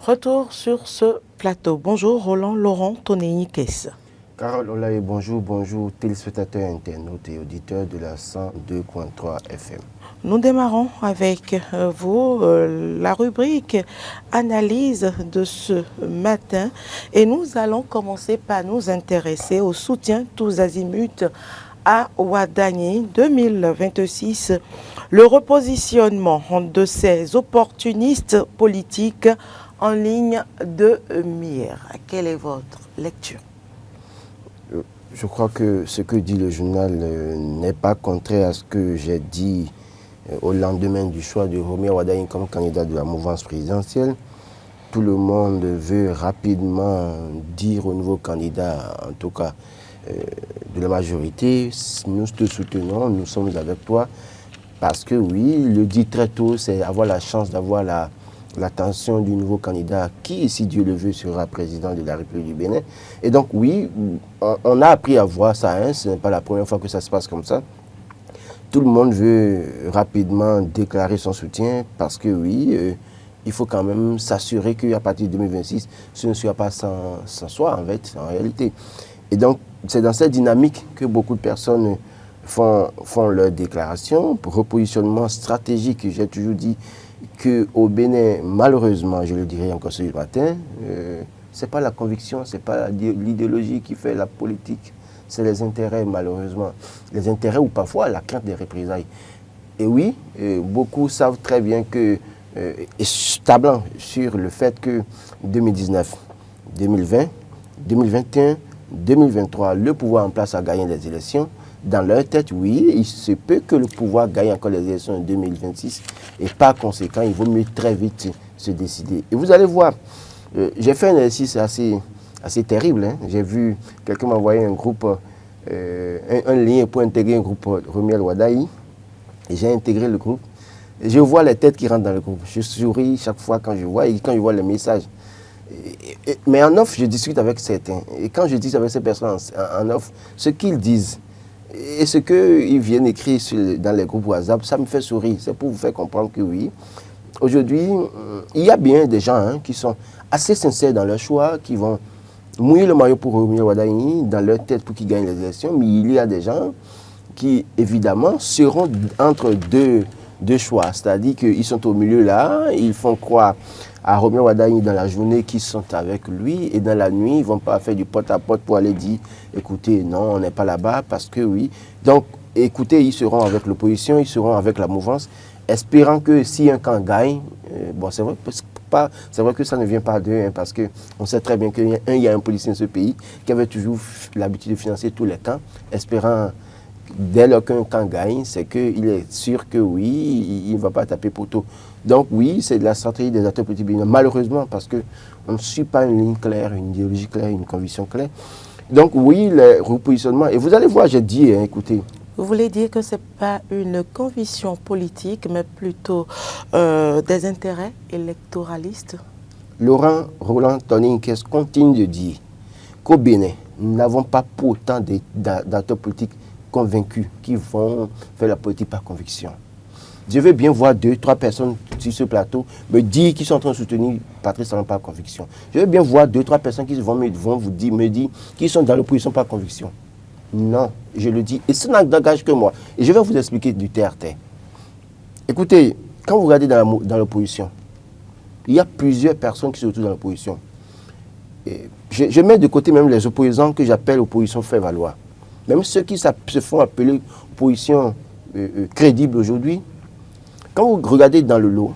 Retour sur ce plateau. Bonjour Roland Laurent Tonéi-Kess. Carole Olaye, bonjour, bonjour téléspectateurs, internautes et auditeurs de la 102.3 FM. Nous démarrons avec vous la rubrique analyse de ce matin et nous allons commencer par nous intéresser au soutien tous azimuts à Ouadagni 2026, le repositionnement de ces opportunistes politiques en ligne de mire. Quelle est votre lecture? Je crois que ce que dit le journal n'est pas contraire à ce que j'ai dit au lendemain du choix de Romier Ouadagni comme candidat de la mouvance présidentielle. Tout le monde veut rapidement dire au nouveau candidat, en tout cas de la majorité, nous te soutenons, nous sommes avec toi. Parce que oui, il le dit très tôt, c'est avoir la chance d'avoir l'attention du nouveau candidat qui, si Dieu le veut, sera président de la République du Bénin. Et donc oui, on a appris à voir ça, hein, ce n'est pas la première fois que ça se passe comme ça. Tout le monde veut rapidement déclarer son soutien parce que oui, il faut quand même s'assurer qu'à partir de 2026, ce ne soit pas sans soi en fait, en réalité. Et donc, c'est dans cette dynamique que beaucoup de personnes font leur déclaration. Pour repositionnement stratégique, j'ai toujours dit qu'au Bénin, malheureusement, je le dirai encore ce matin, ce n'est pas la conviction, ce n'est pas l'idéologie qui fait la politique, c'est les intérêts, malheureusement. Les intérêts ou parfois la crainte des représailles. Et oui, beaucoup savent très bien que, tablant sur le fait que 2019, 2020, 2021, 2023, le pouvoir en place a gagné les élections. Dans leur tête, oui, il se peut que le pouvoir gagne encore les élections en 2026 et par conséquent, il vaut mieux très vite se décider. Et vous allez voir, j'ai fait un exercice assez terrible. Hein. J'ai vu quelqu'un m'envoyer un groupe, un lien pour intégrer un groupe Romier Ouadagni et j'ai intégré le groupe. Et je vois les têtes qui rentrent dans le groupe. Je souris chaque fois quand je vois et quand je vois les messages. Mais en off, je discute avec certains. Et quand je discute avec ces personnes en off, ce qu'ils disent et ce qu'ils viennent écrire dans les groupes WhatsApp, ça me fait sourire. C'est pour vous faire comprendre que oui, aujourd'hui, il y a bien des gens qui sont assez sincères dans leur choix, qui vont mouiller le maillot pour Romier Ouadagni dans leur tête pour qu'ils gagnent les élections. Mais il y a des gens qui, évidemment, seront entre deux choix. C'est-à-dire qu'ils sont au milieu là, ils font croire à Romier Ouadagni dans la journée qu'ils sont avec lui et dans la nuit, ils ne vont pas faire du porte-à-porte pour aller dire écoutez, non, on n'est pas là-bas parce que oui. Donc, écoutez, ils seront avec l'opposition, ils seront avec la mouvance, espérant que si un camp gagne, bon, c'est vrai que ça ne vient pas d'eux, hein, parce qu'on sait très bien qu'il y a un policier dans ce pays qui avait toujours l'habitude de financer tous les camps, espérant dès lors qu'un camp gagne, c'est qu'il est sûr que oui, il ne va pas taper poteau. Donc oui, c'est de la stratégie des acteurs politiques, malheureusement, parce qu'on ne suit pas une ligne claire, une idéologie claire, une conviction claire. Donc oui, le repositionnement, et vous allez voir, j'ai dit, hein, écoutez. Vous voulez dire que ce n'est pas une conviction politique, mais plutôt des intérêts électoralistes? Laurent Roland Tonéi-Kess continue de dire qu'au Bénin, nous n'avons pas pour autant d'acteurs politiques convaincus qui vont faire la politique par conviction. Je veux bien voir 2-3 personnes sur ce plateau me dire qu'ils sont en train de soutenir Patrice Talon par conviction. Je veux bien voir 2-3 personnes qui vont me dire qu'ils sont dans l'opposition par conviction. Non, je le dis. Et ça n'engage que moi. Et je vais vous expliquer du terre-terre. Écoutez, quand vous regardez dans l'opposition, il y a plusieurs personnes qui se retrouvent dans l'opposition. Je mets de côté même les opposants que j'appelle opposition fait valoir. Même ceux qui se font appeler opposition crédible aujourd'hui. Quand vous regardez dans le lot,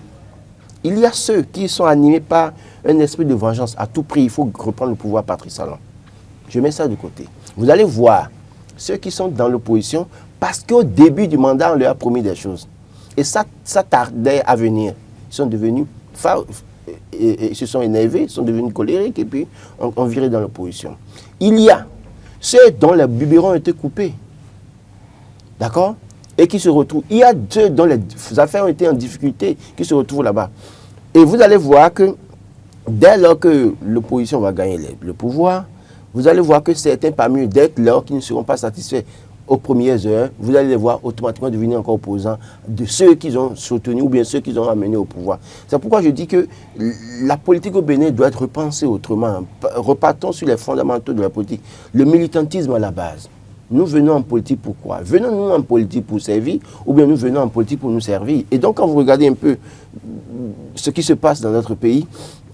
il y a ceux qui sont animés par un esprit de vengeance. À tout prix, il faut reprendre le pouvoir Patrice Talon. Je mets ça de côté. Vous allez voir ceux qui sont dans l'opposition parce qu'au début du mandat, on leur a promis des choses. Et ça tardait à venir. Ils sont devenus ils se sont énervés, ils sont devenus colériques et puis on virait dans l'opposition. Il y a ceux dont les biberons ont été coupés. D'accord? Et qui se retrouvent. Il y a ceux dont les affaires ont été en difficulté qui se retrouvent là-bas. Et vous allez voir que dès lors que l'opposition va gagner le pouvoir, vous allez voir que certains parmi eux, dès lors qu'ils ne seront pas satisfaits aux premières heures, vous allez les voir automatiquement devenir encore opposants de ceux qu'ils ont soutenus ou bien ceux qu'ils ont amenés au pouvoir. C'est pourquoi je dis que la politique au Bénin doit être repensée autrement. Repartons sur les fondamentaux de la politique. Le militantisme à la base. Nous venons en politique pour quoi? Venons-nous en politique pour servir ou bien nous venons en politique pour nous servir? Et donc quand vous regardez un peu ce qui se passe dans notre pays,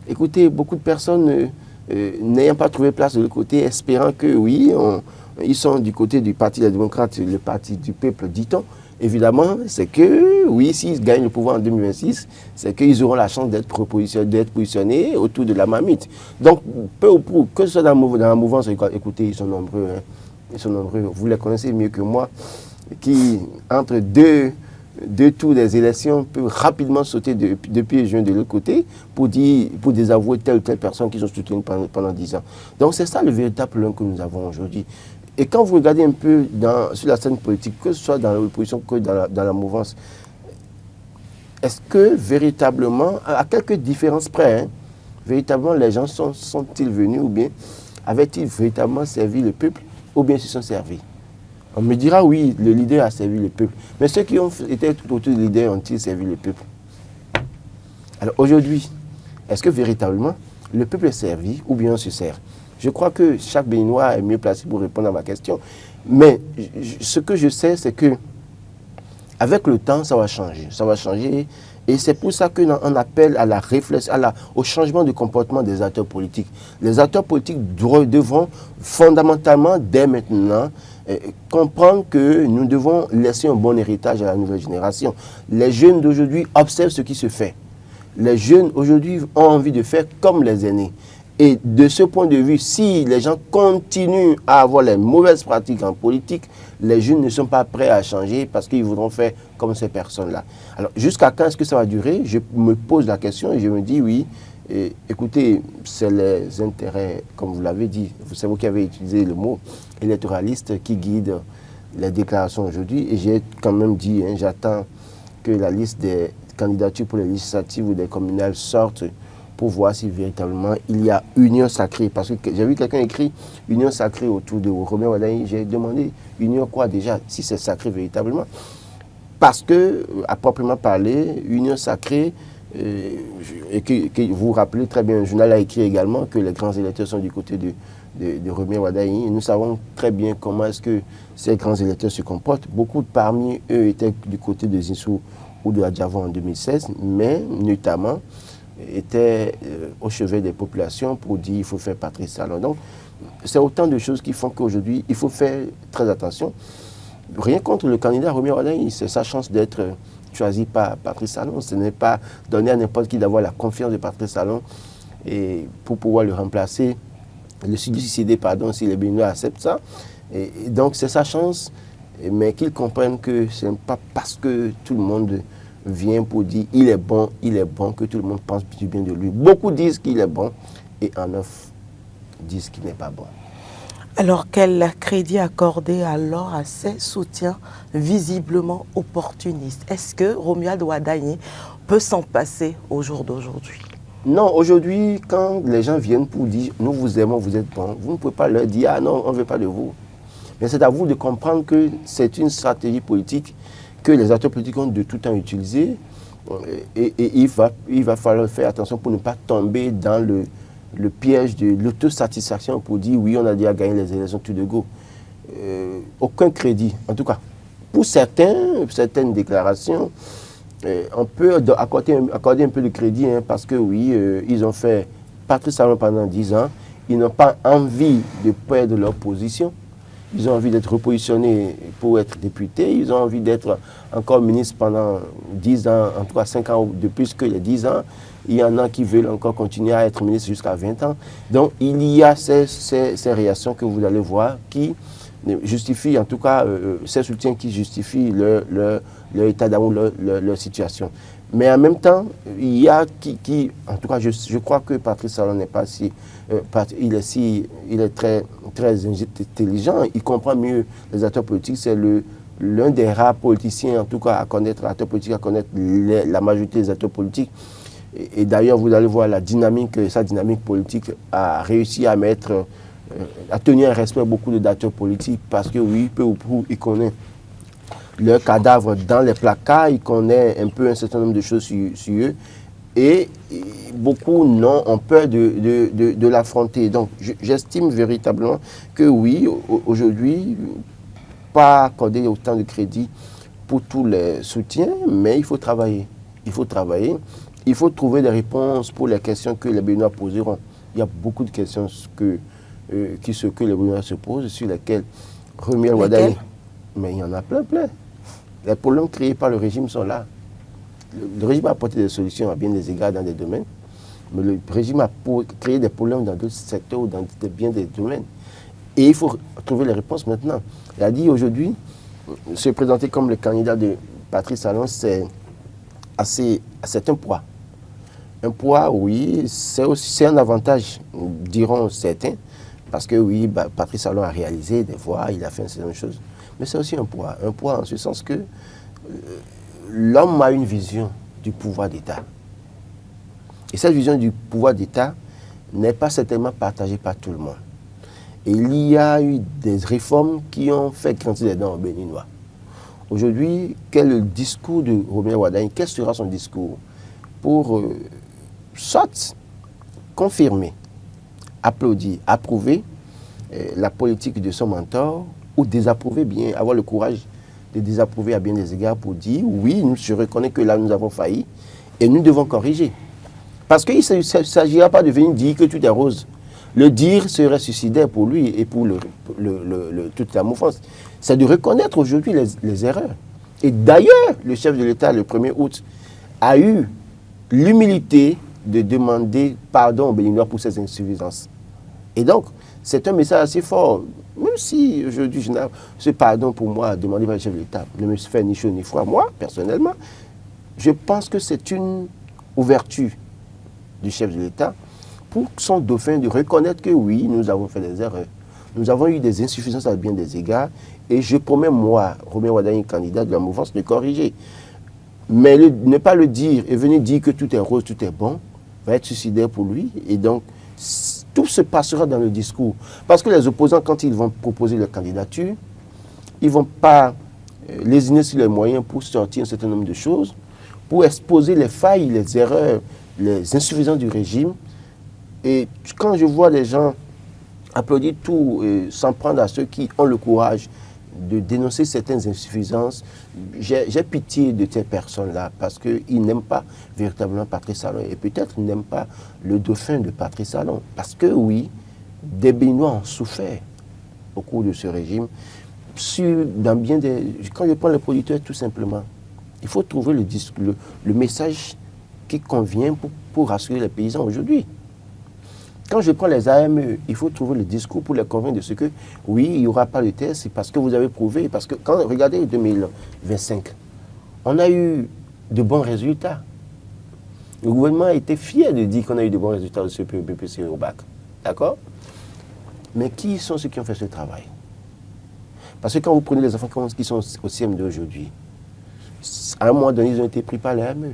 écoutez, beaucoup de personnes n'ayant pas trouvé place de l'autre côté, espérant que oui, ils sont du côté du Parti des démocrates, le parti du peuple, dit-on. Évidemment, c'est que, oui, s'ils gagnent le pouvoir en 2026, c'est qu'ils auront la chance d'être positionnés autour de la marmite. Donc, peu ou prou, que ce soit dans la mouvance, écoutez, ils sont nombreux, hein. Ils sont nombreux, vous les connaissez mieux que moi, qui, entre deux tours des élections, peuvent rapidement sauter de pieds et joints de l'autre côté pour désavouer telle ou telle personne qu'ils ont soutenue pendant 10 ans. Donc c'est ça le véritable problème que nous avons aujourd'hui. Et quand vous regardez un peu sur la scène politique, que ce soit dans l'opposition que dans la mouvance, est-ce que véritablement, à quelques différences près, hein, véritablement les gens sont-ils venus ou bien avaient-ils véritablement servi le peuple ou bien se sont servis? On me dira oui, le leader a servi le peuple. Mais ceux qui ont été tout autour du leader ont-ils servi le peuple? Alors aujourd'hui, est-ce que véritablement le peuple est servi ou bien on se sert? Je crois que chaque Béninois est mieux placé pour répondre à ma question. Mais ce que je sais, c'est que avec le temps, ça va changer. Ça va changer. Et c'est pour ça qu'on appelle à la réflexion, au changement de comportement des acteurs politiques. Les acteurs politiques devront fondamentalement, dès maintenant, comprendre que nous devons laisser un bon héritage à la nouvelle génération. Les jeunes d'aujourd'hui observent ce qui se fait. Les jeunes aujourd'hui ont envie de faire comme les aînés. Et de ce point de vue, si les gens continuent à avoir les mauvaises pratiques en politique, les jeunes ne sont pas prêts à changer parce qu'ils voudront faire comme ces personnes-là. Alors, jusqu'à quand est-ce que ça va durer? Je me pose la question et je me dis oui. Et, écoutez, c'est les intérêts, comme vous l'avez dit, c'est vous qui avez utilisé le mot électoraliste qui guide les déclarations aujourd'hui. Et j'ai quand même dit, hein, j'attends que la liste des candidatures pour les législatives ou des communales sorte pour voir si véritablement il y a union sacrée. Parce que j'ai vu quelqu'un écrit union sacrée autour de Romain Wadayi. J'ai demandé union quoi déjà, si c'est sacré véritablement. Parce que, à proprement parler, union sacrée, et que vous vous rappelez très bien, un journal a écrit également que les grands électeurs sont du côté de Romain Wadayi. Nous savons très bien comment est-ce que ces grands électeurs se comportent. Beaucoup parmi eux étaient du côté de Zinsou ou de Adjavon en 2016, mais notamment était au chevet des populations pour dire qu'il faut faire Patrice Talon. Donc, c'est autant de choses qui font qu'aujourd'hui, il faut faire très attention. Rien contre le candidat Romain Wadayi, c'est sa chance d'être choisi par Patrice Talon. Ce n'est pas donner à n'importe qui d'avoir la confiance de Patrice Talon et pour pouvoir le remplacer, le succéder, pardon, si les Béninois acceptent ça. Et donc, c'est sa chance, mais qu'ils comprennent que ce n'est pas parce que tout le monde vient pour dire il est bon que tout le monde pense du bien de lui. Beaucoup disent qu'il est bon et en neuf disent qu'il n'est pas bon. Alors quel crédit accorder alors à ces soutiens visiblement opportunistes? Est-ce que Romuald Wadayi peut s'en passer au jour d'aujourd'hui? Non, aujourd'hui, quand les gens viennent pour dire nous vous aimons, vous êtes bons, vous ne pouvez pas leur dire ah non, on ne veut pas de vous. Mais c'est à vous de comprendre que c'est une stratégie politique que les acteurs politiques ont de tout temps utilisé et il va falloir faire attention pour ne pas tomber dans le piège de l'autosatisfaction pour dire oui, on a déjà gagné les élections tout de go. Aucun crédit, en tout cas. Pour certaines déclarations, on peut accorder un peu de crédit hein, parce que oui, ils ont fait Patrice Talon pendant 10 ans, ils n'ont pas envie de perdre leur position. Ils ont envie d'être repositionnés pour être députés. Ils ont envie d'être encore ministres pendant 10 ans, en tout cas 5 ans de plus que les 10 ans. Il y en a qui veulent encore continuer à être ministres jusqu'à 20 ans. Donc, il y a ces réactions que vous allez voir qui justifient, en tout cas, ces soutiens qui justifient leur état d'amour, leur situation. Mais en même temps, il y a qui en tout cas, je crois que Patrice Talon n'est pas si... il est très, très intelligent, il comprend mieux les acteurs politiques, c'est l'un des rares politiciens, en tout cas, à connaître l'acteur politique, à connaître la majorité des acteurs politiques. Et d'ailleurs, vous allez voir sa dynamique politique a réussi à mettre a tenu un respect beaucoup de d'acteurs politiques parce que oui, peu ou prou, il connaît leur cadavre dans les placards, il connaît un peu un certain nombre de choses sur eux. Et beaucoup ont peur de l'affronter. Donc j'estime véritablement que oui, aujourd'hui, pas accorder autant de crédit pour tous les soutiens, mais il faut travailler. Il faut travailler. Il faut trouver des réponses pour les questions que les Béninois poseront. Il y a beaucoup de questions que les Béninois se posent, sur lesquelles Romuald Wardani. Mais il y en a plein. Les problèmes créés par le régime sont là. Le régime a apporté des solutions à bien des égards dans des domaines, mais le régime a créé des problèmes dans d'autres secteurs ou dans bien des domaines. Et il faut trouver les réponses maintenant. Il a dit aujourd'hui, se présenter comme le candidat de Patrice Talon, c'est un poids. Un poids, oui, c'est un avantage, diront certains, parce que oui, Patrice Talon a réalisé des voies, il a fait un certain nombre de choses. Mais c'est aussi un poids en ce sens que l'homme a une vision du pouvoir d'État. Et cette vision du pouvoir d'État n'est pas certainement partagée par tout le monde. Et il y a eu des réformes qui ont fait grandir les dents aux Béninois. Aujourd'hui, quel est le discours de Romuald Wardani? Quel sera son discours pour soit confirmer, applaudir, approuver la politique de son mentor, ou désapprouver bien, avoir le courage de désapprouver à bien des égards pour dire oui, je reconnais que là nous avons failli et nous devons corriger. Parce qu'il ne s'agira pas de venir dire que tout est rose. Le dire serait suicidaire pour lui et pour toute la mouvance. C'est de reconnaître aujourd'hui les erreurs. Et d'ailleurs, le chef de l'État, le 1er août, a eu l'humilité de demander pardon aux Béninois pour ses insuffisances. Et donc, c'est un message assez fort. Même si aujourd'hui, ce pardon pour moi, demandé par le chef de l'État, ne me fait ni chaud ni froid, moi, personnellement, je pense que c'est une ouverture du chef de l'État pour son dauphin de reconnaître que oui, nous avons fait des erreurs. Nous avons eu des insuffisances à bien des égards. Et je promets, moi, Romuald Wardani, candidat de la mouvance, de corriger. Mais ne pas le dire et venir dire que tout est rose, tout est bon, va être suicidaire pour lui. Et donc, tout se passera dans le discours. Parce que les opposants, quand ils vont proposer leur candidature, ils ne vont pas lésiner sur les moyens pour sortir un certain nombre de choses, pour exposer les failles, les erreurs, les insuffisances du régime. Et quand je vois les gens applaudir tout, s'en prendre à ceux qui ont le courage de dénoncer certaines insuffisances, j'ai pitié de ces personnes-là parce qu'ils n'aiment pas véritablement Patrice Talon et peut-être n'aiment pas le dauphin de Patrice Talon. Parce que oui, des Béninois ont souffert au cours de ce régime. Quand je prends les producteurs, tout simplement, il faut trouver le message qui convient pour rassurer les paysans aujourd'hui. Quand je prends les AME, il faut trouver le discours pour les convaincre de ce que, oui, il n'y aura pas de test, c'est parce que vous avez prouvé, parce que quand regardez 2025, on a eu de bons résultats. Le gouvernement a été fier de dire qu'on a eu de bons résultats au CPE, BPC et au bac. D'accord? Mais qui sont ceux qui ont fait ce travail? Parce que quand vous prenez les enfants qui sont au CM2 aujourd'hui, à un moment donné, ils ont été pris par les AME.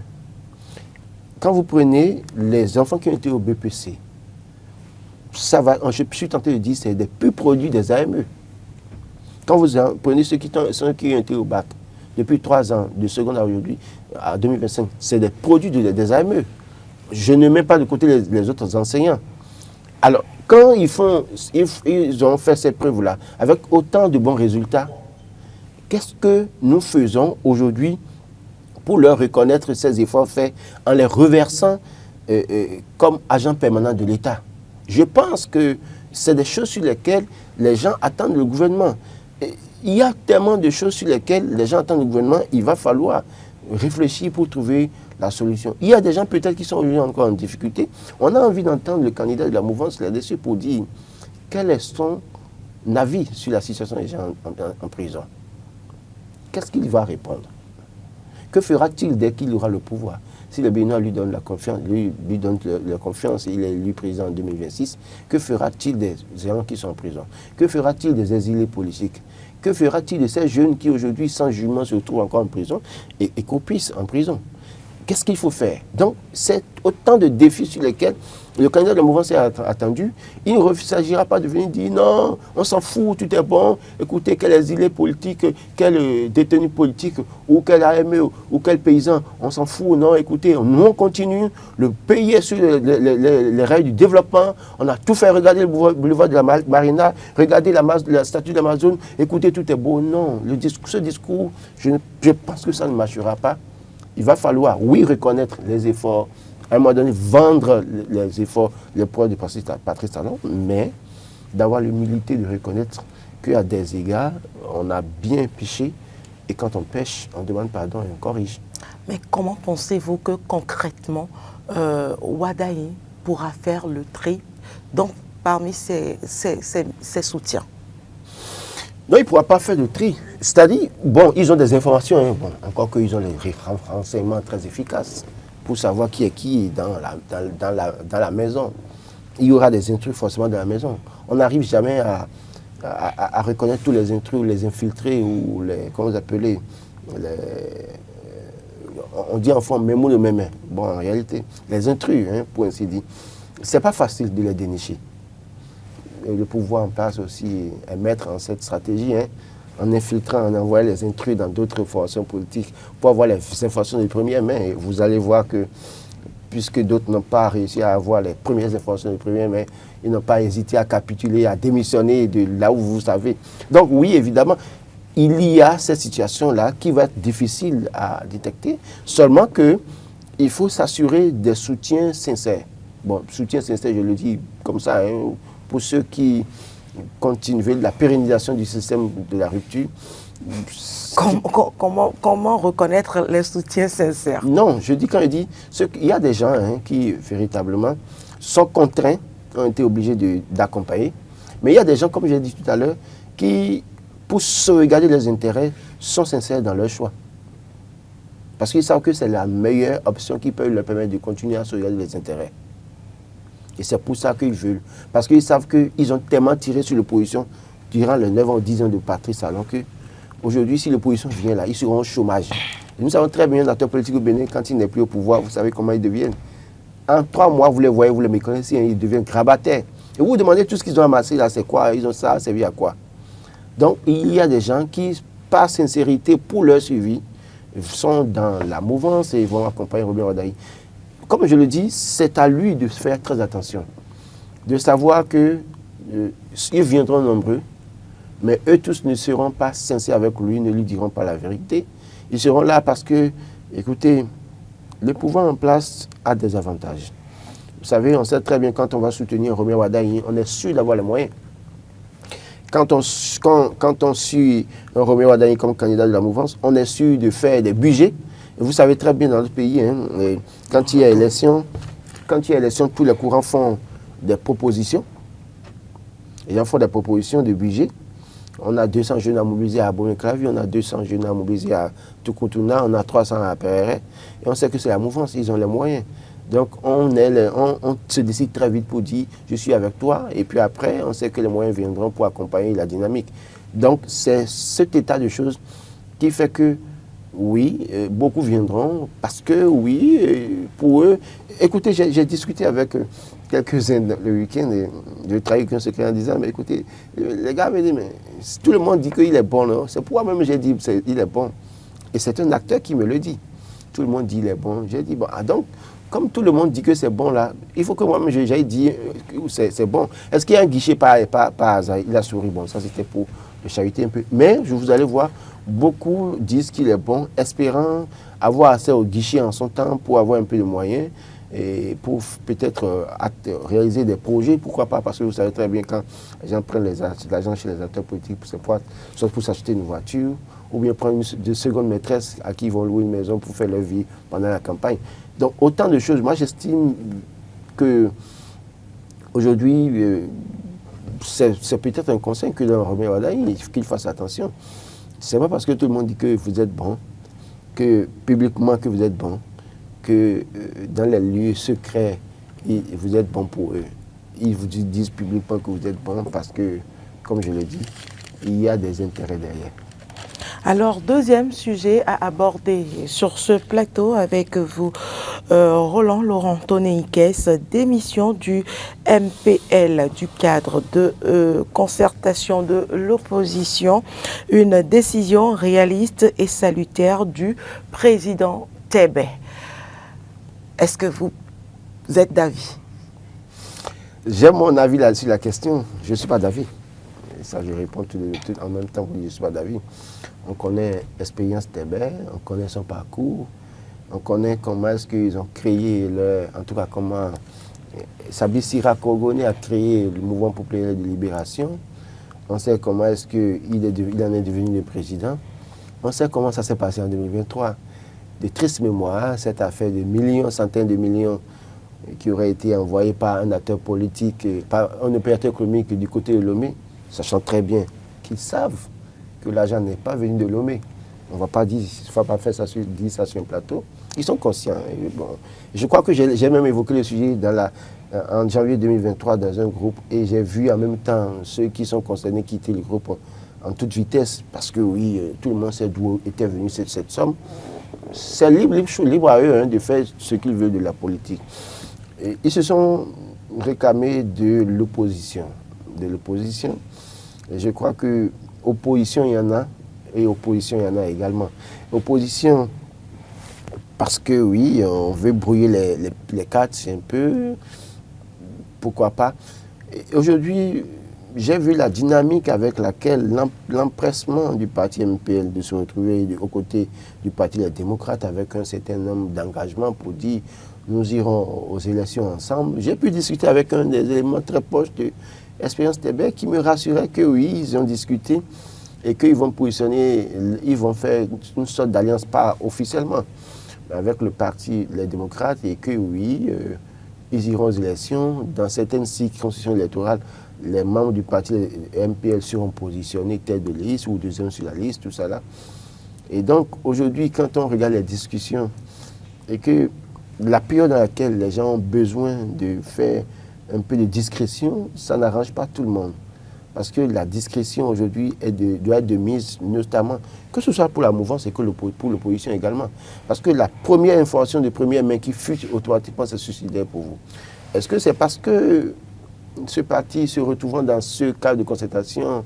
Quand vous prenez les enfants qui ont été au BPC, je suis tenté de dire que c'est des purs produits des AME. Quand vous prenez ceux qui ont été au bac depuis 3 ans, de seconde à aujourd'hui, à 2025, c'est des produits des AME. Je ne mets pas de côté les autres enseignants. Alors, quand ils ont fait ces preuves-là, avec autant de bons résultats, qu'est-ce que nous faisons aujourd'hui pour leur reconnaître ces efforts faits en les reversant comme agents permanents de l'État? Je pense que c'est des choses sur lesquelles les gens attendent le gouvernement. Il y a tellement de choses sur lesquelles les gens attendent le gouvernement, il va falloir réfléchir pour trouver la solution. Il y a des gens peut-être qui sont aujourd'hui encore en difficulté. On a envie d'entendre le candidat de la mouvance là-dessus pour dire quel est son avis sur la situation des gens en prison. Qu'est-ce qu'il va répondre? Que fera-t-il dès qu'il aura le pouvoir? Si le Bénin lui donne la confiance, il est élu président en 2026, que fera-t-il des gens qui sont en prison? Que fera-t-il des exilés politiques? Que fera-t-il de ces jeunes qui aujourd'hui, sans jugement, se retrouvent encore en prison et copissent en prison? qu'est-ce qu'il faut faire? Donc, c'est autant de défis sur lesquels le candidat de la mouvance est attendu. Il ne s'agira pas de venir dire non, on s'en fout, tout est bon. Écoutez, quel exilé politique, quel détenu politique, ou quel AME, ou quel paysan, on s'en fout. Non, écoutez, nous on continue. Le pays est sur les rails du développement. On a tout fait. Regardez le boulevard de la Marina, regardez la statue d'Amazon. Écoutez, tout est beau. Non, ce discours, je pense que ça ne marchera pas. Il va falloir, oui, reconnaître les efforts, à un moment donné, vendre les efforts, les poids de Patrice Talon, mais d'avoir l'humilité de reconnaître qu'à des égards, on a bien péché, et quand on pêche, on demande pardon et on corrige. Mais comment pensez-vous que concrètement, Wadayi pourra faire le tri donc, parmi ses soutiens? Non, il ne pourra pas faire de tri. C'est-à-dire, bon, ils ont des informations, hein, bon, encore qu'ils ont les renseignements très efficaces pour savoir qui est qui dans la maison. Il y aura des intrus forcément dans la maison. On n'arrive jamais à reconnaître tous les intrus, les infiltrés ou les, comment vous appelez, on dit en forme mémo de mes mains. Bon, en réalité, les intrus, hein, pour ainsi dire, c'est pas facile de les dénicher. Et le pouvoir en place aussi est maître en cette stratégie, hein, en infiltrant, en envoyant les intrus dans d'autres formations politiques pour avoir les informations de première main. Et vous allez voir que, puisque d'autres n'ont pas réussi à avoir les premières informations de première main, ils n'ont pas hésité à capituler, à démissionner de là où vous savez. Donc oui, évidemment, il y a cette situation-là qui va être difficile à détecter, seulement qu'il faut s'assurer des soutiens sincères. Bon, soutien sincère, je le dis comme ça, hein, pour ceux qui continuent la pérennisation du système de la rupture. Comment reconnaître les soutiens sincères? Non, je dis quand je dis, il y a des gens, hein, qui véritablement sont contraints, ont été obligés d'accompagner, mais il y a des gens, comme j'ai dit tout à l'heure, qui, pour sauvegarder leurs intérêts, sont sincères dans leur choix. Parce qu'ils savent que c'est la meilleure option qui peut leur permettre de continuer à sauvegarder les intérêts. Et c'est pour ça qu'ils veulent. Parce qu'ils savent qu'ils ont tellement tiré sur l'opposition durant les 9 ans, 10 ans de Patrice Talon que aujourd'hui, si l'opposition vient là, ils seront au chômage. Et nous savons très bien, l'acteur politique au Bénin, quand il n'est plus au pouvoir, vous savez comment ils deviennent. En 3 mois, vous les voyez, vous les méconnaissez, hein, ils deviennent grabataires. Et vous vous demandez tout ce qu'ils ont amassé là, c'est quoi? Ils ont ça, servi à quoi? Donc, il y a des gens qui, par sincérité, pour leur suivi, sont dans la mouvance et vont accompagner Robert Wadayi. Comme je le dis, c'est à lui de faire très attention, de savoir que ils viendront nombreux, mais eux tous ne seront pas sincères avec lui, ne lui diront pas la vérité. Ils seront là parce que, écoutez, le pouvoir en place a des avantages. Vous savez, on sait très bien quand on va soutenir Robert Wadayi, on est sûr d'avoir les moyens. Quand on suit Robert Wadayi comme candidat de la mouvance, on est sûr de faire des budgets. Et vous savez très bien dans notre pays, hein, quand il y a élection, tous les courants font des propositions. Et ils font des propositions de budget. On a 200 jeunes à mobiliser à Abomey-Clavie, on a 200 jeunes à mobiliser à Tukuntuna, on a 300 à PRR. Et on sait que c'est la mouvance, ils ont les moyens. Donc on se décide très vite pour dire je suis avec toi. Et puis après, on sait que les moyens viendront pour accompagner la dynamique. Donc c'est cet état de choses qui fait que oui, beaucoup viendront parce que oui, pour eux, écoutez, j'ai discuté avec quelques-uns le week-end et je travaille avec un secrétaire en disant, mais écoutez, les gars me disent, mais tout le monde dit qu'il est bon, c'est pourquoi même j'ai dit qu'il est bon. Et c'est un acteur qui me le dit. Tout le monde dit qu'il est bon. J'ai dit, bon, ah donc, comme tout le monde dit que c'est bon là, il faut que moi-même j'aille dire que c'est bon. Est-ce qu'il y a un guichet par hasard? Il a souri, bon, ça c'était pour le charité un peu. Mais vous allez voir, beaucoup disent qu'il est bon, espérant avoir accès au guichet en son temps pour avoir un peu de moyens et pour peut-être réaliser des projets, pourquoi pas, parce que vous savez très bien quand les gens prennent l'argent chez les acteurs politiques, soit pour s'acheter une voiture, ou bien prendre une seconde maîtresse à qui ils vont louer une maison pour faire leur vie pendant la campagne. Donc autant de choses. Moi j'estime que aujourd'hui, c'est peut-être un conseil que dans Robert Wadayi, qu'il fasse attention. Ce n'est pas parce que tout le monde dit que vous êtes bon, que publiquement que vous êtes bon, que dans les lieux secrets, vous êtes bon pour eux. Ils vous disent publiquement que vous êtes bon parce que, comme je l'ai dit, il y a des intérêts derrière. Alors, deuxième sujet à aborder sur ce plateau avec vous, Roland Laurent Tonéikès, démission du MPL du cadre de concertation de l'opposition, une décision réaliste et salutaire du président Tebet. Est-ce que vous êtes d'avis? J'ai mon avis là sur la question. Je ne suis pas d'avis. Ça, je réponds tout en même temps que je ne suis pas d'avis. On connaît l'expérience Tebet, on connaît son parcours, on connaît comment est-ce qu'ils ont créé, en tout cas comment Sabri Sirac Ogoni a créé le mouvement populaire de libération. On sait comment est-ce qu'il en est devenu le président. On sait comment ça s'est passé en 2023. De tristes mémoires, cette affaire de millions, centaines de millions qui auraient été envoyés par un acteur politique, par un opérateur économique du côté de Lomé, sachant très bien qu'ils savent que l'argent n'est pas venu de Lomé. On ne va pas dire, il ne faut pas faire ça sur un plateau. Ils sont conscients. Et bon, je crois que j'ai même évoqué le sujet en janvier 2023 dans un groupe et j'ai vu en même temps ceux qui sont concernés quitter le groupe en toute vitesse parce que oui, tout le monde sait d'où était venue cette somme. C'est libre à eux de faire ce qu'ils veulent de la politique. Et ils se sont réclamés de l'opposition. Et je crois que opposition, il y en a, et opposition, il y en a également. Opposition, parce que oui, on veut brouiller les cartes un peu, pourquoi pas. Aujourd'hui, j'ai vu la dynamique avec laquelle l'empressement du parti MPL de se retrouver aux côtés du parti des démocrates avec un certain nombre d'engagements pour dire nous irons aux élections ensemble. J'ai pu discuter avec un des éléments très proches de Expérience Tebet qui me rassurait que oui, ils ont discuté et qu'ils vont positionner, ils vont faire une sorte d'alliance, pas officiellement, mais avec le parti les démocrates et que oui, ils iront aux élections. Dans certaines circonscriptions électorales, les membres du parti MPL seront positionnés tête de liste ou deuxième sur la liste, tout ça là. Et donc aujourd'hui, quand on regarde les discussions et que la période dans laquelle les gens ont besoin de faire un peu de discrétion, ça n'arrange pas tout le monde. Parce que la discrétion aujourd'hui doit être de mise, notamment, que ce soit pour la mouvance et que pour l'opposition également. Parce que la première information de première main qui fut automatiquement se suicidaire pour vous. Est-ce que c'est parce que ce parti, se retrouvant dans ce cadre de concertation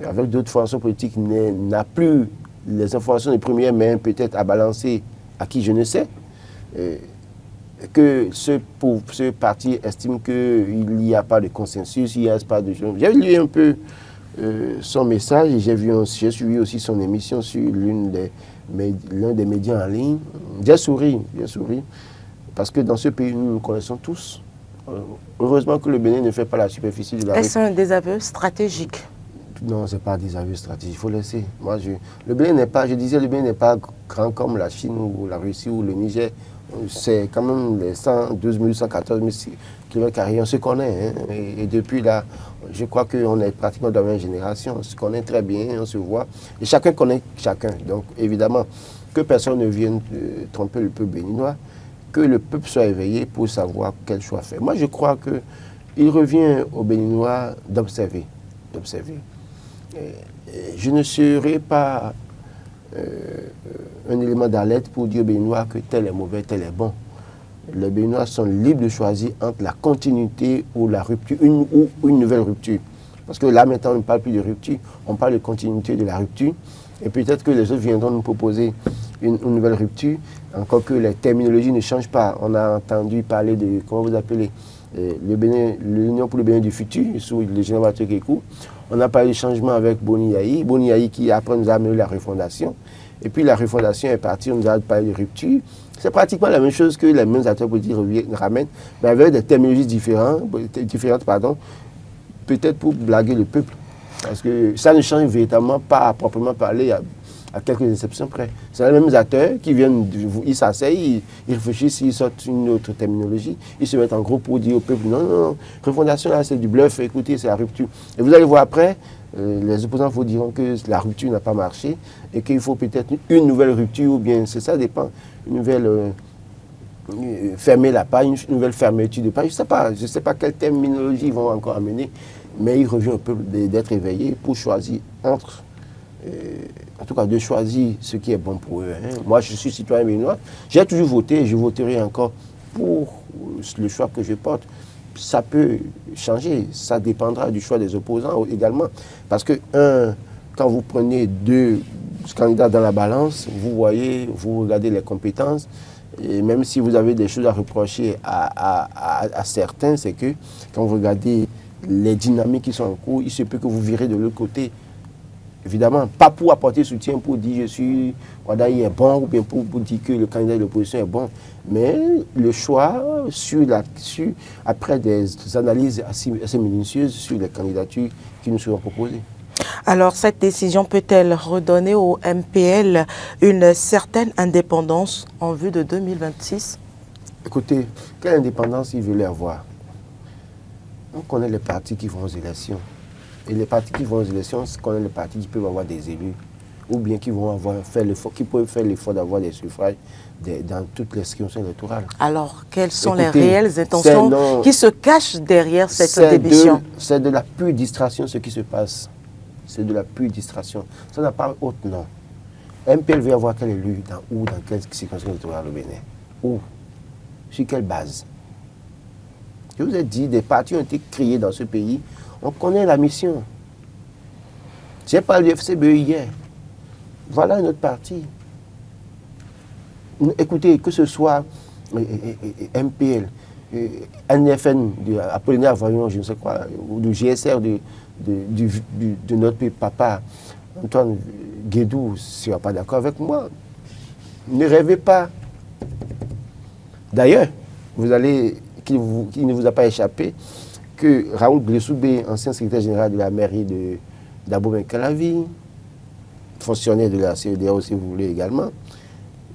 avec d'autres formations politiques, n'a plus les informations de première main peut-être à balancer à qui je ne sais, que ce parti estime qu'il n'y a pas de consensus, il n'y a pas de... J'ai lu un peu son message et j'ai suivi aussi son émission sur l'un des médias en ligne. J'ai souri, parce que dans ce pays, nous nous connaissons tous. Heureusement que le Bénin ne fait pas la superficie de la... Est-ce un désaveu stratégique? Non, ce n'est pas un désaveu stratégique, il faut laisser. Moi, le Bénin n'est pas, je disais, le Bénin n'est pas grand comme la Chine ou la Russie ou le Niger. C'est quand même les 112 000, 114 000 km², on se connaît. Hein, et depuis là, je crois qu'on est pratiquement dans la même génération. On se connaît très bien, on se voit. Et chacun connaît chacun. Donc évidemment, que personne ne vienne tromper le peuple béninois, que le peuple soit éveillé pour savoir quel choix faire. Moi, je crois qu'il revient aux Béninois d'observer. Je ne serai pas un élément d'alerte pour dire aux Béninois que tel est mauvais, tel est bon. Les Béninois sont libres de choisir entre la continuité ou la rupture, ou une nouvelle rupture. Parce que là, maintenant, on ne parle plus de rupture, on parle de continuité de la rupture. Et peut-être que les autres viendront nous proposer une nouvelle rupture, encore que les terminologies ne changent pas. On a entendu parler de, comment vous appelez, l'Union pour le Bénin du futur, sous le général Kekou. On a parlé de changement avec Boni Yahi qui après nous a amené la refondation. Et puis la refondation est partie, on nous a parlé de rupture. C'est pratiquement la même chose que les mêmes acteurs politiques ramènent, mais avec des terminologies différentes, peut-être pour blaguer le peuple. Parce que ça ne change véritablement pas à proprement parler à quelques exceptions près. C'est les mêmes acteurs qui viennent, ils s'asseyent, ils réfléchissent, ils sortent une autre terminologie, ils se mettent en groupe pour dire au peuple non, refondation là c'est du bluff, écoutez, c'est la rupture. Et vous allez voir après, les opposants vous diront que la rupture n'a pas marché et qu'il faut peut-être une nouvelle rupture ou bien, ça dépend, une nouvelle... fermer la page, une nouvelle fermeture de page, je ne sais pas quelle terminologie ils vont encore amener, mais il revient au peuple d'être éveillé pour choisir entre en tout cas de choisir ce qui est bon pour eux. Hein. Moi, je suis citoyen béninois, j'ai toujours voté et je voterai encore pour le choix que je porte. Ça peut changer, ça dépendra du choix des opposants également. Parce que, quand vous prenez 2 candidats dans la balance, vous voyez, vous regardez les compétences, et même si vous avez des choses à reprocher à certains, c'est que quand vous regardez les dynamiques qui sont en cours, il se peut que vous virez de l'autre côté. Évidemment, pas pour apporter soutien, pour dire je suis, Wadaï est bon, ou bien pour dire que le candidat de l'opposition est bon, mais le choix après des analyses assez minutieuses sur les candidatures qui nous seront proposées. Alors, cette décision peut-elle redonner au MPL une certaine indépendance en vue de 2026? Écoutez, quelle indépendance ils veulent avoir? On connaît les partis qui vont aux élections. Et les partis qui vont aux élections, on connaît les partis qui peuvent avoir des élus, ou bien qui vont qui peuvent faire l'effort d'avoir des suffrages dans toutes les circonscriptions électorales. Alors, quelles sont les réelles intentions qui se cachent derrière cette démission? C'est de la pure distraction ce qui se passe. C'est de la pure distraction. Ça n'a pas autre nom. MPL veut avoir quel élu dans quelle circonscription électorale au Bénin? Où? Sur quelle base? Je vous ai dit, des partis ont été créés dans ce pays. On connaît la mission. J'ai parlé du FCBE hier. Voilà un autre parti. Écoutez, que ce soit MPL, NFN, Apollinaire Vaillant, je ne sais quoi, ou du GSR de notre papa, Antoine Guédou, s'il n'est pas d'accord avec moi, ne rêvez pas. D'ailleurs, qu'il ne vous a pas échappé, que Raoul Blessoubé, ancien secrétaire général de la mairie d'Abo-Benkalavi, fonctionnaire de la CEDEAO si vous voulez également,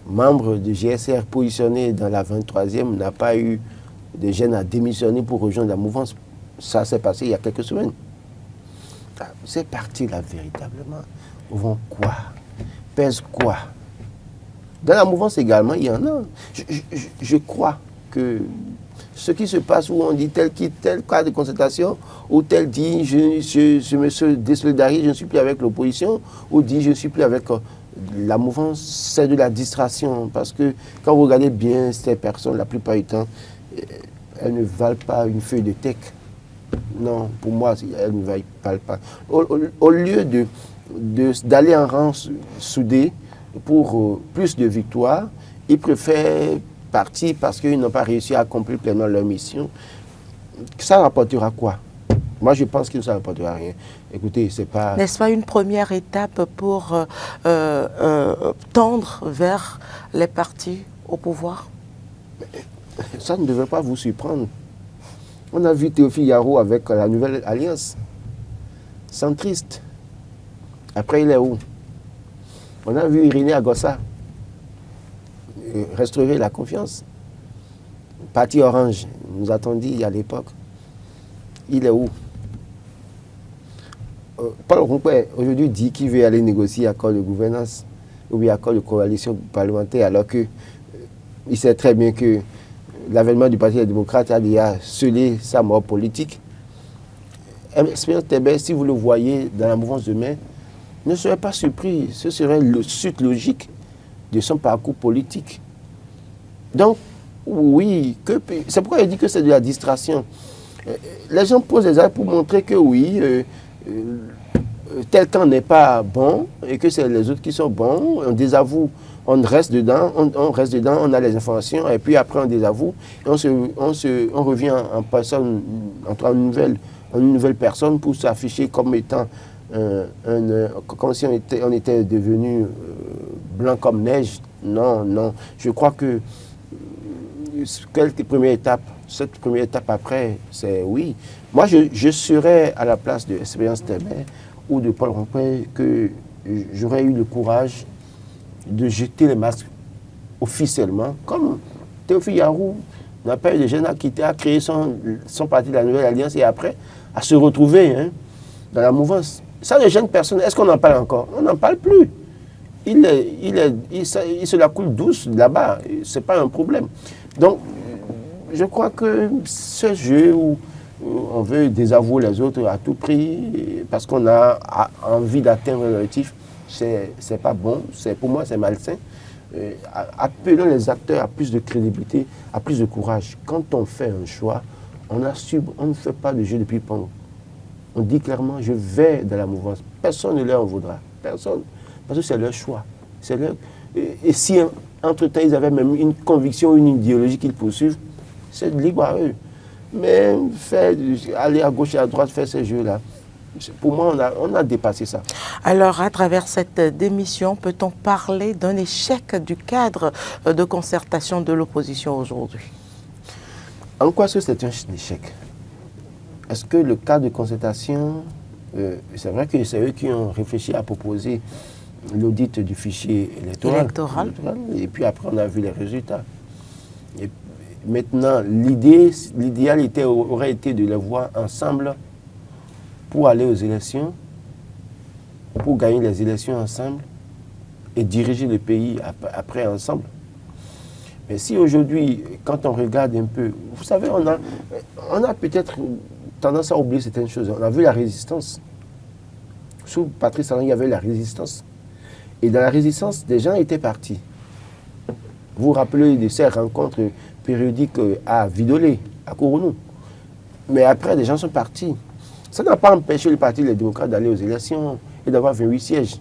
membre de GSR positionné dans la 23e, n'a pas eu de gêne à démissionner pour rejoindre la mouvance. Ça s'est passé il y a quelques semaines. Ces partis-là, véritablement, vont quoi? Pèsent quoi? Dans la mouvance également, il y en a. Je crois que ce qui se passe où on dit tel cas de concertation, ou tel dit je me désolidarise, je ne suis plus avec l'opposition, ou dit je ne suis plus avec la mouvance, c'est de la distraction. Parce que quand vous regardez bien ces personnes, la plupart du temps, elles ne valent pas une feuille de texte. Non, pour moi, elles ne valent pas. Au lieu d'aller en rang soudé pour plus de victoires, ils préfèrent partir parce qu'ils n'ont pas réussi à accomplir pleinement leur mission. Ça rapportera quoi? Moi, je pense que ça ne rapportera rien. Écoutez, c'est pas... N'est-ce pas une première étape pour tendre vers les partis au pouvoir? Ça ne devrait pas vous surprendre. On a vu Théophile Yarou avec la nouvelle alliance centriste. Après, il est où? On a vu Irénée Agossa restaurer la confiance. Parti Orange, nous a-t-on dit à l'époque. Il est où? Paul Rompouet aujourd'hui dit qu'il veut aller négocier accord de gouvernance ou bien accord de coalition parlementaire, alors qu'il sait très bien que l'avènement du Parti des démocrates a déjà scellé sa mort politique. Espérance Tébé, si vous le voyez dans la mouvance demain, ne serez pas surpris. Ce serait le suite logique de son parcours politique. Donc, oui, c'est pourquoi il dit que c'est de la distraction. Les gens posent des actes pour montrer que oui, tel camp n'est pas bon et que c'est les autres qui sont bons. On désavoue, on reste dedans, on a les informations et puis après on désavoue et on revient en personne, en une nouvelle personne pour s'afficher comme étant comme si on était devenu blanc comme neige. Non, non. Je crois que cette première étape après, c'est oui. Moi, je serais à la place de Espérance Tébé ou de Paul Rompouet que j'aurais eu le courage de jeter les masques officiellement, comme Théophile Yarou n'a pas eu de gêne à quitter, à créer son parti de la Nouvelle Alliance et après à se retrouver dans la mouvance. Ça, les jeunes personnes, est-ce qu'on en parle encore? On n'en parle plus. Il se la coule douce là-bas, ce n'est pas un problème. Donc, je crois que ce jeu où on veut désavouer les autres à tout prix, parce qu'on a envie d'atteindre un objectif, c'est pas bon, pour moi c'est malsain. Appelons les acteurs à plus de crédibilité, à plus de courage. Quand on fait un choix, on assume, on ne fait pas de jeu de ping-pong. On dit clairement, je vais dans la mouvance. Personne ne leur en voudra. Personne. Parce que c'est leur choix. Et si entre-temps, ils avaient même une conviction, une idéologie qu'ils poursuivent, c'est libre à eux. Mais aller à gauche et à droite, faire ces jeux-là, pour moi, on a dépassé ça. Alors, à travers cette démission, peut-on parler d'un échec du cadre de concertation de l'opposition aujourd'hui? En quoi est-ce que c'est un échec? Est-ce que le cadre de concertation, c'est vrai que c'est eux qui ont réfléchi à proposer l'audit du fichier électoral. Et puis après, on a vu les résultats. Et maintenant, l'idéal aurait été de les voir ensemble pour aller aux élections, pour gagner les élections ensemble et diriger le pays après ensemble. Mais si aujourd'hui, quand on regarde un peu, vous savez, on a peut-être tendance à oublier certaines choses. On a vu la résistance. Sous Patrice Talon, il y avait la résistance. Et dans la résistance, des gens étaient partis. Vous vous rappelez de ces rencontres périodiques à Vidolé, à Cotonou. Mais après, des gens sont partis. Ça n'a pas empêché le Parti des démocrates d'aller aux élections et d'avoir 28 sièges.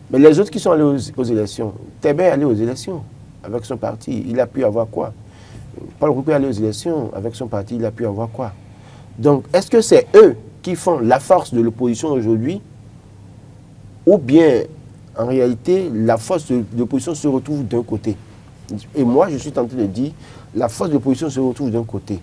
Mais les autres qui sont allés aux élections, Tébé est allé aux élections avec son parti. Il a pu avoir quoi? Paul Roupé est allé aux élections avec son parti. Il a pu avoir quoi? Donc, est-ce que c'est eux qui font la force de l'opposition aujourd'hui? Ou bien, en réalité, la force de l'opposition se retrouve d'un côté? Et moi, je suis tenté de dire, la force de l'opposition se retrouve d'un côté.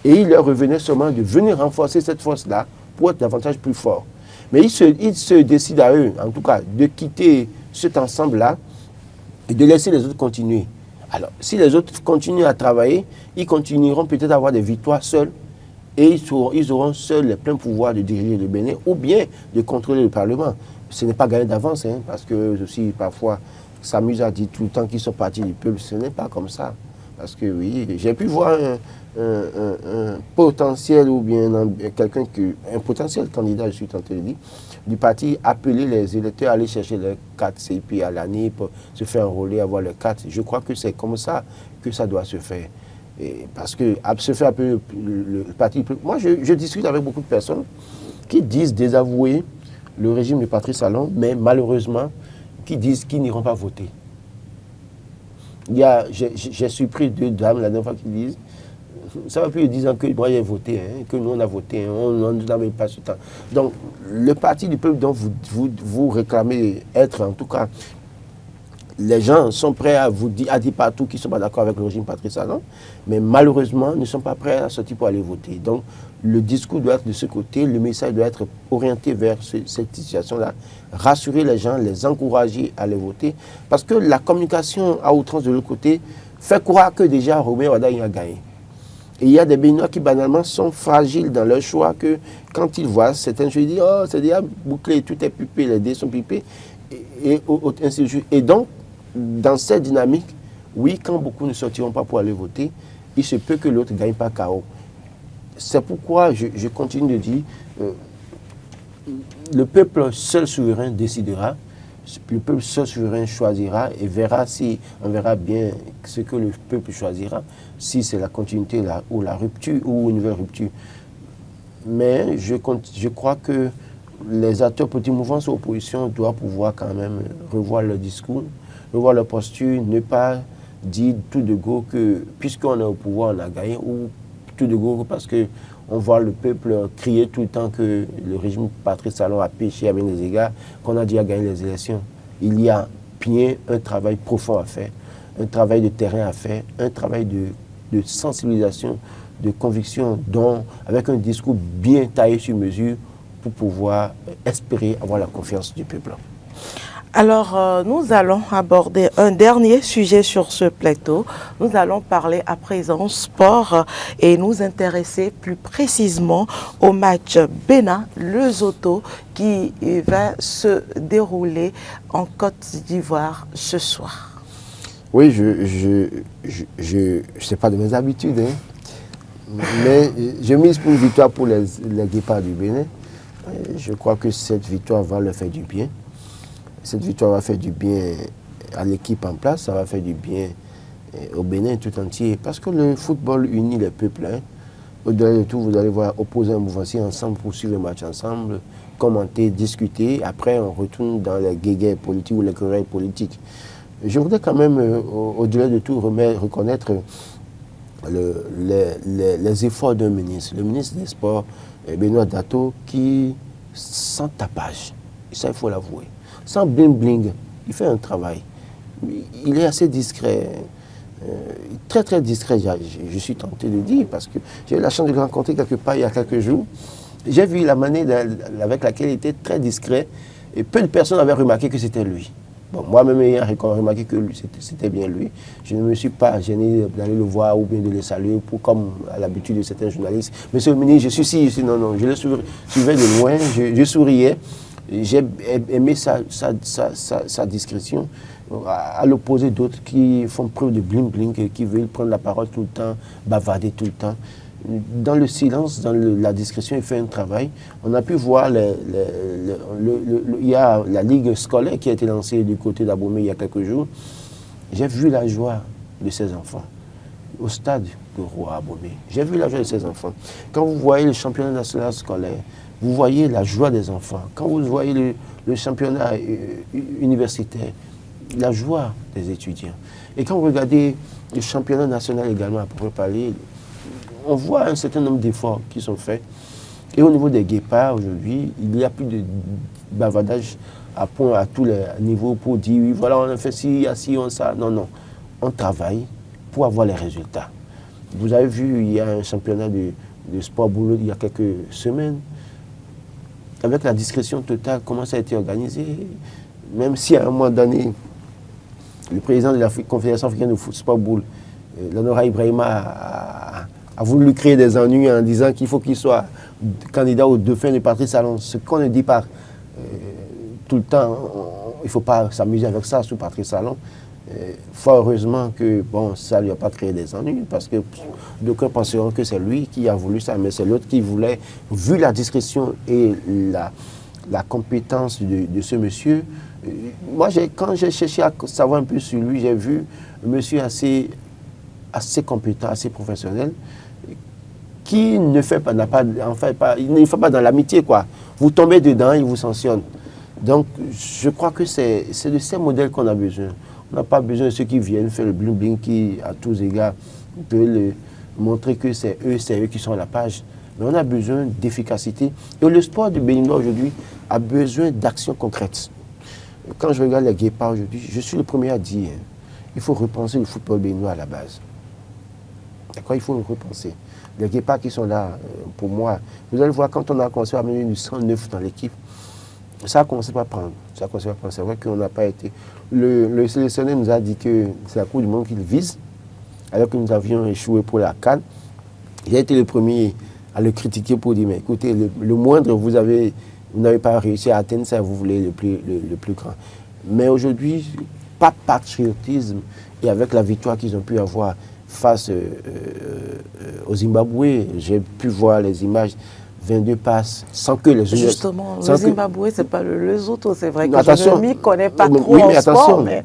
Et il leur revenait seulement de venir renforcer cette force-là pour être davantage plus fort. Mais ils se décident à eux, en tout cas, de quitter cet ensemble-là et de laisser les autres continuer. Alors, si les autres continuent à travailler, ils continueront peut-être à avoir des victoires seuls et ils auront seuls les pleins pouvoirs de diriger le Bénin ou bien de contrôler le Parlement. Ce n'est pas gagné d'avance, hein, parce que aussi, parfois, s'amusent à dire tout le temps qu'ils sont partis du peuple. Ce n'est pas comme ça. Parce que oui, j'ai pu voir un potentiel ou bien un potentiel candidat, je suis tenté de dire, du parti appeler les électeurs à aller chercher les 4 CP à l'année pour se faire enrôler, avoir les 4. Je crois que c'est comme ça que ça doit se faire. Et parce que se faire appeler le parti... Moi, je discute avec beaucoup de personnes qui disent désavouer le régime de Patrice Talon, mais malheureusement, qui disent qu'ils n'iront pas voter. J'ai surpris 2 dames la dernière fois qui disent, ça va plus de 10 ans que moi j'ai voté, hein, que nous on a voté, hein, on n'avait pas ce temps. Donc le parti du peuple dont vous réclamez être, en tout cas, les gens sont prêts à dire partout qu'ils ne sont pas d'accord avec le régime Patrice Talon, mais malheureusement ne sont pas prêts à sortir pour aller voter. Donc le discours doit être de ce côté, le message doit être orienté vers cette situation-là, rassurer les gens, les encourager à les voter, parce que la communication à outrance de l'autre côté fait croire que déjà Romain Wadagne a gagné. Et il y a des Béninois qui banalement sont fragiles dans leur choix, que quand ils voient certaines choses, ils disent « Oh, c'est déjà bouclé, tout est pipé, les dés sont pipés », et ainsi de suite. Et donc, dans cette dynamique, oui, quand beaucoup ne sortiront pas pour aller voter, il se peut que l'autre ne gagne pas KO. C'est pourquoi je continue de dire, le peuple seul souverain décidera, le peuple seul souverain choisira et on verra bien ce que le peuple choisira, si c'est la continuité ou la rupture ou une nouvelle rupture. Mais je crois que les acteurs politiques mouvants sous opposition doivent pouvoir quand même revoir leur discours, revoir leur posture, ne pas dire tout de go que puisqu'on est au pouvoir, on a gagné, ou tout de go parce qu'on voit le peuple crier tout le temps que le régime Patrice Talon a péché à bien des égards, qu'on a déjà gagné les élections. Il y a bien un travail profond à faire, un travail de terrain à faire, un travail de sensibilisation, de conviction, avec un discours bien taillé sur mesure pour pouvoir espérer avoir la confiance du peuple. Alors, nous allons aborder un dernier sujet sur ce plateau. Nous allons parler à présent sport et nous intéresser plus précisément au match Bénin-Lesotho qui va se dérouler en Côte d'Ivoire ce soir. Oui, je sais pas de mes habitudes, hein, mais je mise pour une victoire pour les guépards du Bénin. Je crois que cette victoire va leur faire du bien. cette victoire va faire du bien à l'équipe en place, ça va faire du bien au Bénin tout entier. Parce que le football unit les peuples. Hein. Au-delà de tout, vous allez voir opposer un mouvement ensemble pour suivre le match ensemble, commenter, discuter. Après, on retourne dans les guéguerres politiques ou les querelles politiques. Je voudrais quand même, au-delà de tout, reconnaître les efforts d'un ministre. Le ministre des Sports, Benoît Dato, qui, sans tapage, ça il faut l'avouer, sans bling-bling, il fait un travail. Il est assez discret. Très très discret, je suis tenté de dire, parce que j'ai eu la chance de le rencontrer quelque part il y a quelques jours. J'ai vu la manière avec laquelle il était très discret, et peu de personnes avaient remarqué que c'était lui. Bon, moi-même ayant remarqué que c'était bien lui, je ne me suis pas gêné d'aller le voir ou bien de le saluer, comme à l'habitude de certains journalistes. Monsieur le ministre, je suis ici, non, je le suivais de loin, je souriais, j'ai aimé sa discrétion. À l'opposé d'autres qui font preuve de bling-bling, qui veulent prendre la parole tout le temps, bavarder tout le temps. Dans le silence, dans la discrétion, il fait un travail. On a pu voir, il y a la ligue scolaire qui a été lancée du côté d'Abomey il y a quelques jours. J'ai vu la joie de ces enfants au stade de Roi Abomey. J'ai vu la joie de ces enfants. Quand vous voyez le championnat national scolaire, vous voyez la joie des enfants. Quand vous voyez le championnat universitaire, la joie des étudiants. Et quand vous regardez le championnat national également, à peu près parler, on voit un certain nombre d'efforts qui sont faits. Et au niveau des guépards, aujourd'hui, il n'y a plus de bavardage à tous les niveaux pour dire, oui, voilà, on a fait ci, on ça. Non. On travaille pour avoir les résultats. Vous avez vu, il y a un championnat de sport boulot il y a quelques semaines. Avec la discrétion totale, comment ça a été organisé. Même si à un moment donné, le président de la Confédération africaine de sport boule, Lanora Ibrahima, a voulu créer des ennuis en disant qu'il faut qu'il soit candidat au dauphin de Patrice Talon. Ce qu'on ne dit pas tout le temps, il ne faut pas s'amuser avec ça sous Patrice Talon. Fort heureusement que ça ne lui a pas créé des ennuis, parce que d'aucuns penseront que c'est lui qui a voulu ça, mais c'est l'autre qui voulait, vu la discrétion et la compétence de ce monsieur. Moi, quand j'ai cherché à savoir un peu sur lui, j'ai vu un monsieur assez compétent, assez professionnel, qui ne fait pas, il ne fait pas dans l'amitié, quoi. Vous tombez dedans, il vous sanctionne. Donc, je crois que c'est de ces modèles qu'on a besoin. On n'a pas besoin de ceux qui viennent faire le bling-bling, qui, à tous égards, peuvent montrer que c'est eux qui sont à la page. Mais on a besoin d'efficacité. Et le sport du Béninois aujourd'hui a besoin d'actions concrètes. Quand je regarde les guépards aujourd'hui, je suis le premier à dire, il faut repenser le football béninois à la base. D'accord, il faut le repenser. Les guépards qui sont là, pour moi, vous allez voir, quand on a commencé à amener du 109 dans l'équipe, ça a commencé par prendre. C'est vrai qu'on n'a pas été... Le sélectionneur nous a dit que c'est la Coupe du Monde qu'il vise, alors que nous avions échoué pour la CAN. J'ai été le premier à le critiquer pour dire, mais écoutez, le moindre, vous n'avez pas réussi à atteindre ça, vous voulez le plus grand. Mais aujourd'hui, pas de patriotisme, et avec la victoire qu'ils ont pu avoir face au Zimbabwe, j'ai pu voir les images, 22 passes, sans que les... Justement, le Zimbabwe, ce n'est pas le Lesotho, c'est vrai que attention, je ne m'y connais pas trop oui, mais en sport, mais...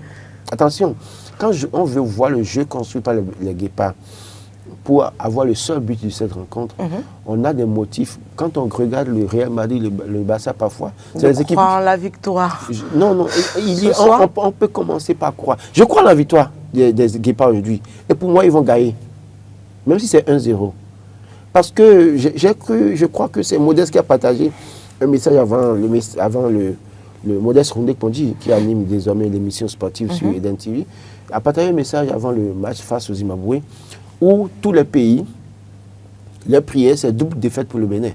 Attention, quand on veut voir le jeu construit par les guépards, pour avoir le seul but de cette rencontre, on a des motifs. Quand on regarde le Real Madrid, le Barça parfois, c'est les équipes... en la victoire. Non, on peut commencer par croire. Je crois en la victoire des guépards aujourd'hui. Et pour moi, ils vont gagner. Même si c'est 1-0. Parce que je crois que c'est Modeste qui a partagé un message avant le Modeste Rondé-Kondi, qui anime désormais l'émission sportive sur Eden TV, a partagé un message avant le match face au Zimbabwe, où tous les pays, leur prière, c'est double défaite pour le Bénin.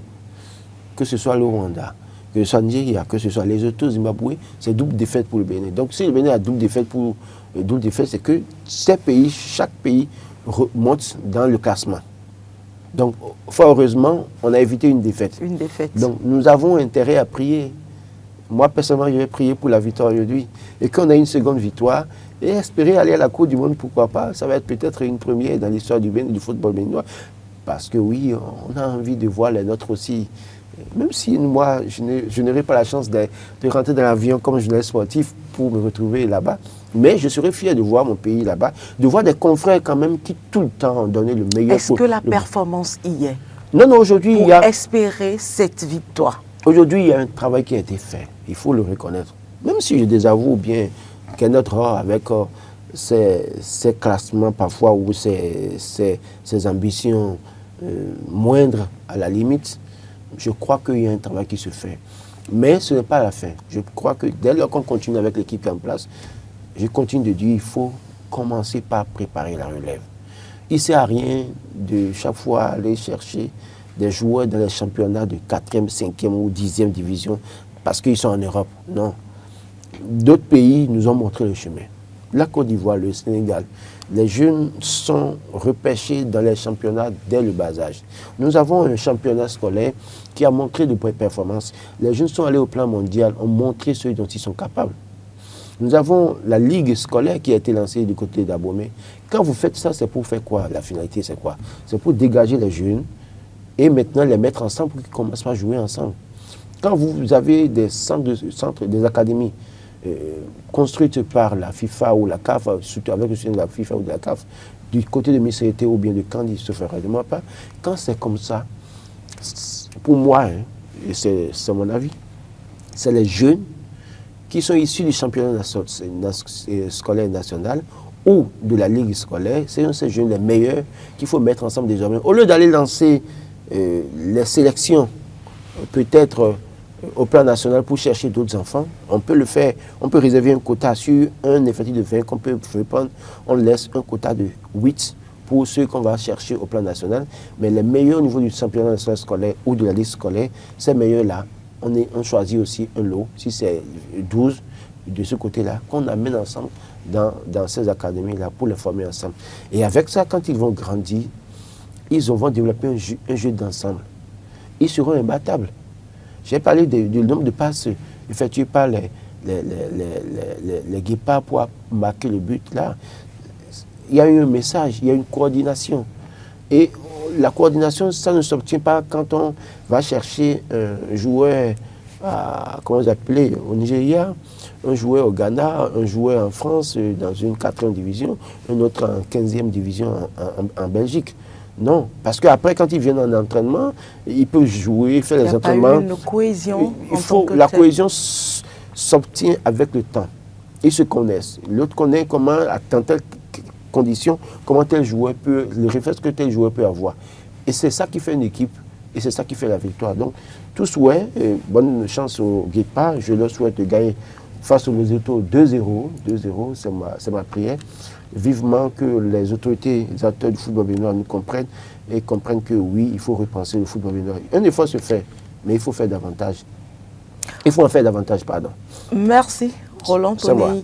Que ce soit le Rwanda, que ce soit Nigeria, que ce soit les autres Zimbabwe, c'est double défaite pour le Bénin. Donc si le Bénin a double défaite, c'est que ces pays, chaque pays remonte dans le classement. Donc, fort heureusement, on a évité une défaite. Une défaite. Donc, nous avons intérêt à prier. Moi, personnellement, je vais prier pour la victoire aujourd'hui. Et qu'on ait une seconde victoire, et espérer aller à la Coupe du Monde, pourquoi pas. Ça va être peut-être une première dans l'histoire du football béninois. Parce que oui, on a envie de voir les nôtres aussi Même si moi, je n'aurai pas la chance de rentrer dans l'avion comme journaliste sportif pour me retrouver là-bas, mais je serais fier de voir mon pays là-bas, de voir des confrères quand même qui tout le temps ont donné le meilleur. Est-ce que la performance y est? Non, non, aujourd'hui, il y a... espérer cette victoire. Aujourd'hui, il y a un travail qui a été fait, il faut le reconnaître. Même si je désavoue bien qu'un autre avec ses classements parfois ou ses ambitions moindres à la limite, je crois qu'il y a un travail qui se fait. Mais ce n'est pas la fin. Je crois que dès lors qu'on continue avec l'équipe en place, je continue de dire qu'il faut commencer par préparer la relève. Il ne sert à rien de chaque fois aller chercher des joueurs dans les championnats de 4e, 5e ou 10e division parce qu'ils sont en Europe. Non. D'autres pays nous ont montré le chemin. La Côte d'Ivoire, le Sénégal, les jeunes sont repêchés dans les championnats dès le bas âge. Nous avons un championnat scolaire qui a montré de bonnes performances. Les jeunes sont allés au plan mondial, ont montré ce dont ils sont capables. Nous avons la ligue scolaire qui a été lancée du côté d'Abomey. Quand vous faites ça, c'est pour faire quoi? La finalité, c'est quoi? C'est pour dégager les jeunes et maintenant les mettre ensemble pour qu'ils commencent à jouer ensemble. Quand vous avez des centres des académies construites par la FIFA ou la CAF, surtout avec le soutien de la FIFA ou de la CAF, du côté de Missété ou bien de Candy, se fera de moi pas. Quand c'est comme ça, pour moi, hein, et c'est mon avis, c'est les jeunes qui sont issus du championnat scolaire national ou de la ligue scolaire, c'est ces jeunes les meilleurs qu'il faut mettre ensemble désormais. Au lieu d'aller lancer les sélections, peut-être au plan national pour chercher d'autres enfants, on peut le faire. On peut réserver un quota sur un effectif de 20 qu'on peut répondre. On laisse un quota de 8 pour ceux qu'on va chercher au plan national. Mais les meilleurs au niveau du championnat national scolaire ou de la liste scolaire, ces meilleurs-là, on choisit aussi un lot, si c'est 12 de ce côté-là, qu'on amène ensemble dans ces académies-là pour les former ensemble. Et avec ça, quand ils vont grandir, ils vont développer un jeu d'ensemble. Ils seront imbattables. J'ai parlé du nombre de passes effectuées par les guépards pour marquer le but. Là, il y a eu un message, il y a une coordination. Et la coordination, ça ne s'obtient pas quand on va chercher un joueur, comment vous appelez, au Nigeria, un joueur au Ghana, un joueur en France dans une 4e division, un autre en 15e division en Belgique. Non, parce qu'après, quand ils viennent en entraînement, ils peuvent jouer, faire les entraînements. Il y a une cohésion. La cohésion s'obtient avec le temps. Ils se connaissent. L'autre connaît comment, dans telle condition, comment tel joueur peut, le réflexe que tel joueur peut avoir. Et c'est ça qui fait une équipe, et c'est ça qui fait la victoire. Donc, tout souhait, bonne chance aux Guépards. Je leur souhaite de gagner face aux Lesotho 2-0. 2-0, c'est ma prière. Vivement que les autorités, les acteurs du football béninois nous comprennent et comprennent que oui, il faut repenser le football béninois. Un effort se fait, mais il faut faire davantage. Il faut en faire davantage, pardon. Merci, Roland Tonei.